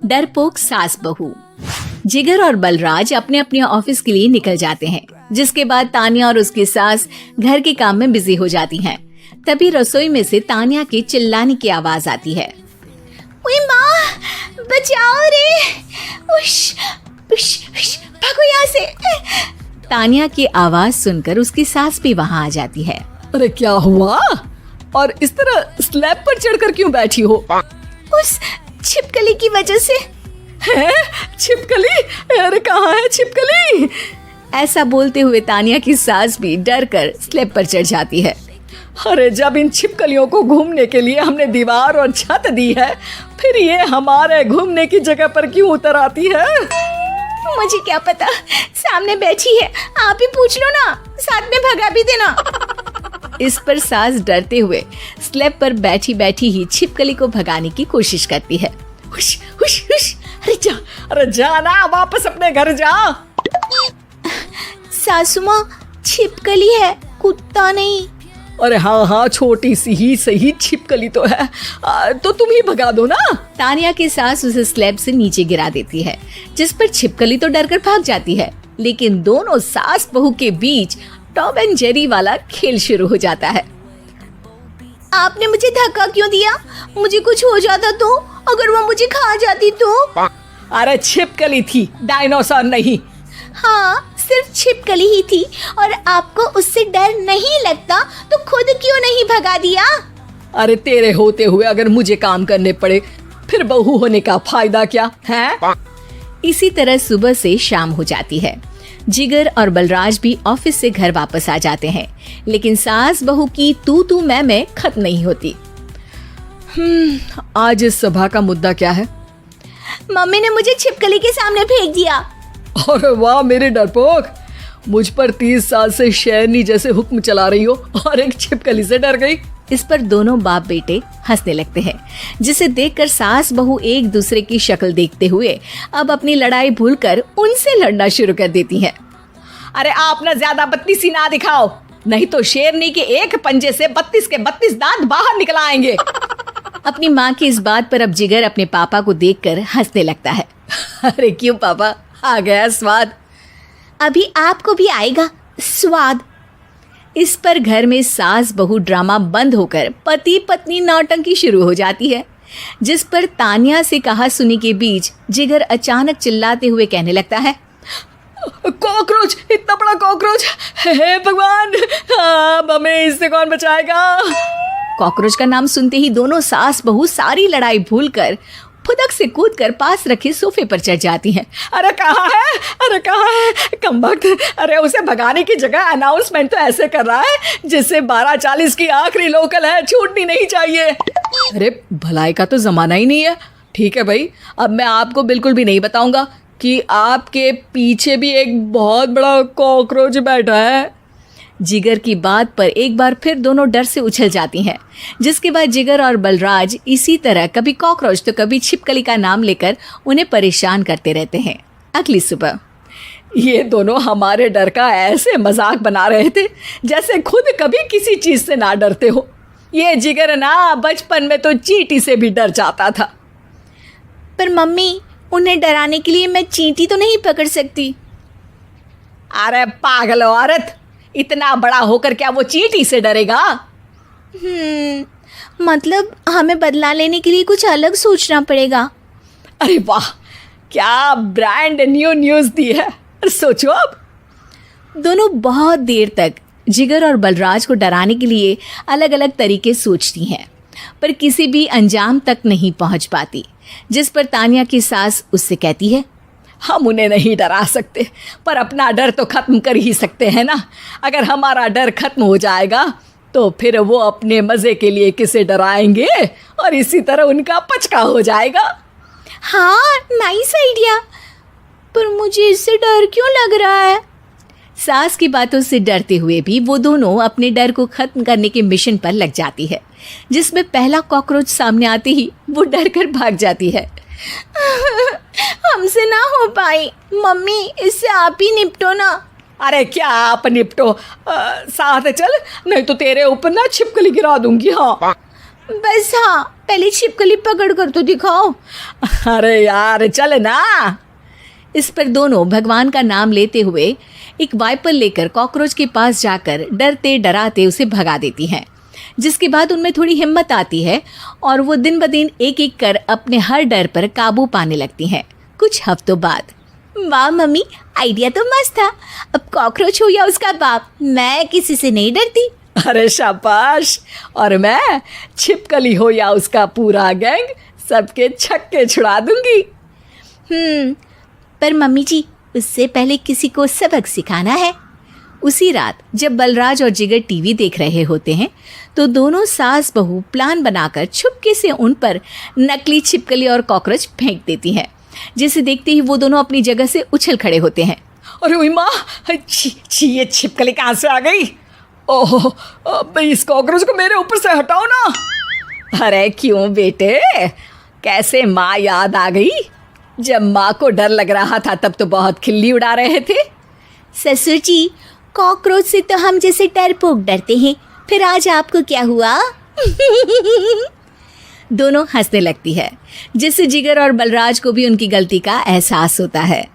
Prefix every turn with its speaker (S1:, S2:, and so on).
S1: डरपोक सास बहू। जिगर और बलराज अपने अपने ऑफिस के लिए निकल जाते हैं, जिसके बाद तानिया और उसकी सास घर के काम में बिजी हो जाती हैं। तभी रसोई में से तानिया के चिल्लाने की आवाज आती है। ओए माँ, बचाओ रे! उश, उश, उश, भागो यहाँ से! तानिया की आवाज सुनकर उसकी सास भी वहाँ आ जाती है।
S2: अरे क्या हुआ? और इस तरह स्लैब पर चढ़कर क्यों बैठी हो?
S1: उस छिपकली की वजह से।
S2: है? छिपकली? अरे कहाँ है छिपकली?
S1: ऐसा बोलते हुए तानिया की सास भी डर कर स्लैब पर चढ़ जाती है।
S2: अरे जब इन छिपकलियों को घूमने के लिए हमने दीवार और छत दी है, फिर ये हमारे घूमने की जगह पर क्यों उतर आती है?
S1: मुझे क्या पता, सामने बैठी है, आप ही पूछ लो ना, साथ में भगा भी देना। इस पर सास डरते हुए स्लैब पर बैठी बैठी ही छिपकली को भगाने की कोशिश करती है।
S2: हुश, हुश, हुश, अरे जा ना, वापस अपने घर जा।
S1: सासू माँ, छिपकली है, कुत्ता नहीं।
S2: अरे हाँ, छोटी सी ही सही छिपकली तो है, तो तुम ही भगा दो ना।
S1: तानिया की सास उसे स्लैब से नीचे गिरा देती है, जिस पर छिपकली तो डरकर भाग जाती है। लेकिन दोनों सास बहू के बीच टॉम एंड जेरी वाला खेल शुरू हो जाता है। आपने मुझे धक्का क्यों दिया? मुझे कुछ हो जाता तो? अगर वो मुझे खा जाती तो?
S2: अरे छिपकली थी, डायनासोर नहीं।
S1: हाँ, सिर्फ छिपकली ही थी, और आपको उससे डर नहीं लगता तो खुद क्यों नहीं भगा दिया?
S2: अरे तेरे होते हुए अगर मुझे काम करने पड़े, फिर बहू होने का फायदा क्या है?
S1: इसी तरह सुबह से शाम हो जाती है। जिगर और बलराज भी ऑफिस से घर वापस आ जाते हैं, लेकिन सास बहू की तू मैं खत्म नहीं होती।
S2: आज इस सभा का मुद्दा क्या है?
S1: मम्मी ने मुझे छिपकली के सामने फेंक दिया।
S2: अरे वाह मेरे डरपोक, मुझ पर 30 साल से शेरनी जैसे हुक्म चला रही हो और एक छिपकली से डर गई।
S1: इस पर दोनों बाप बेटे हंसने लगते हैं, जिसे देखकर सास बहू एक दूसरे की शक्ल देखते हुए अब अपनी लड़ाई भूलकर उनसे लड़ना शुरू कर देती हैं।
S2: अरे आप ना ज्यादा बत्तीसी ना दिखाओ, नहीं तो शेरनी के एक पंजे से 32 के 32 दांत बाहर निकल आएंगे।
S1: अपनी माँ की इस बात पर अब जिगर अपने पापा को देखकर हंसने लगता है।
S2: अरे क्यों पापा, आ गया स्वाद?
S1: अभी आपको भी आएगा स्वाद। इस पर घर में सास बहू ड्रामा बंद होकर पति पत्नी नौटंकी शुरू हो जाती है, जिस पर तानिया से कहा सुनी के बीच जिगर अचानक चिल्लाते हुए कहने लगता है।
S2: कॉकरोच, इतना बड़ा कॉकरोच! हे भगवान, अब हमें इससे कौन बचाएगा?
S1: कॉकरोच का नाम सुनते ही दोनों सास बहू सारी लड़ाई भूलकर फुदक से कूदकर पास रखे सोफे पर चढ़ जाती हैं।
S2: अरे कहाँ है? अरे कहाँ है कमबख्त? अरे उसे भगाने की जगह अनाउंसमेंट तो ऐसे कर रहा है जैसे 12:40 की आखिरी लोकल है, छूटनी नहीं चाहिए। अरे भलाई का तो जमाना ही नहीं है। ठीक है भाई, अब मैं आपको बिल्कुल भी नहीं बताऊंगा कि आपके पीछे भी एक बहुत बड़ा कॉकरोच बैठा है।
S1: जिगर की बात पर एक बार फिर दोनों डर से उछल जाती हैं, जिसके बाद जिगर और बलराज इसी तरह कभी कॉकरोच तो कभी छिपकली का नाम लेकर उन्हें परेशान करते रहते हैं। अगली सुबह
S2: ये दोनों हमारे डर का ऐसे मजाक बना रहे थे जैसे खुद कभी किसी चीज से ना डरते हो। ये जिगर ना बचपन में तो चींटी से भी डर जाता था।
S1: पर मम्मी, उन्हें डराने के लिए मैं चींटी तो नहीं पकड़ सकती।
S2: अरे पागल औरत, इतना बड़ा होकर क्या वो चींटी से डरेगा?
S1: मतलब हमें बदला लेने के लिए कुछ अलग सोचना पड़ेगा।
S2: अरे वाह, क्या ब्रांड न्यू न्यूज़ दी है। सोचो अब।
S1: दोनों बहुत देर तक जिगर और बलराज को डराने के लिए अलग अलग तरीके सोचती हैं, पर किसी भी अंजाम तक नहीं पहुंच पाती, जिस पर तानिया की सास उससे कहती है।
S2: हम उन्हें नहीं डरा सकते, पर अपना डर तो खत्म कर ही सकते हैं ना। अगर हमारा डर खत्म हो जाएगा तो फिर वो अपने मज़े के लिए किसे डराएंगे और इसी तरह उनका पचका हो जाएगा।
S1: हाँ, नाइस आइडिया, पर मुझे इससे डर क्यों लग रहा है? सास की बातों से डरते हुए भी वो दोनों अपने डर को खत्म करने के मिशन पर लग जाती है, जिसमें पहला कॉकरोच सामने आते ही वो डर कर भाग जाती है। हमसे ना हो पाई मम्मी, इससे आप ही निपटो ना।
S2: अरे क्या आप निपटो, साथ चल, नहीं तो तेरे ऊपर ना छिपकली गिरा दूंगी। हाँ
S1: बस हाँ, पहले छिपकली पकड़ कर तो दिखाओ।
S2: अरे यार चल ना।
S1: इस पर दोनों भगवान का नाम लेते हुए एक वाइपर लेकर कॉकरोच के पास जाकर डरते डराते उसे भगा देती हैं, जिसके बाद उनमें थोड़ी हिम्मत आती है और वो दिन ब दिन एक एक कर अपने हर डर पर काबू पाने लगती हैं। कुछ हफ्तों बाद, वाह मम्मी, आइडिया तो मस्त था। अब कॉकरोच हो या उसका बाप, मैं किसी से नहीं डरती।
S2: अरे शाबाश। और मैं छिपकली हो या उसका पूरा गैंग, सबके छक्के छुड़ा दूंगी।
S1: पर मम्मी जी, उससे पहले किसी को सबक सिखाना है। उसी रात जब बलराज और जिगर टीवी देख रहे होते हैं तो दोनों सास बहू प्लान बनाकर छुपके से उन पर नकली छिपकली और कॉकरोच फेंक देती हैं, जिसे देखते ही वो दोनों अपनी जगह से उछल खड़े होते हैं।
S2: अरे ओए माँ, छी ये छिपकली कहाँ से आ गई? ओह, अब इस कॉकरोच को मेरे ऊपर से हटाओ ना। अरे क्यों बेटे, कैसे माँ याद आ गई? जब माँ को डर लग रहा था तब तो बहुत खिल्ली उड़ा रहे थे।
S1: ससुर जी, कॉकरोच से तो हम जैसे डरपोक डरते हैं, फिर आज आपको क्या हुआ? दोनों हंसने लगती है, जिससे जिगर और बलराज को भी उनकी गलती का एहसास होता है।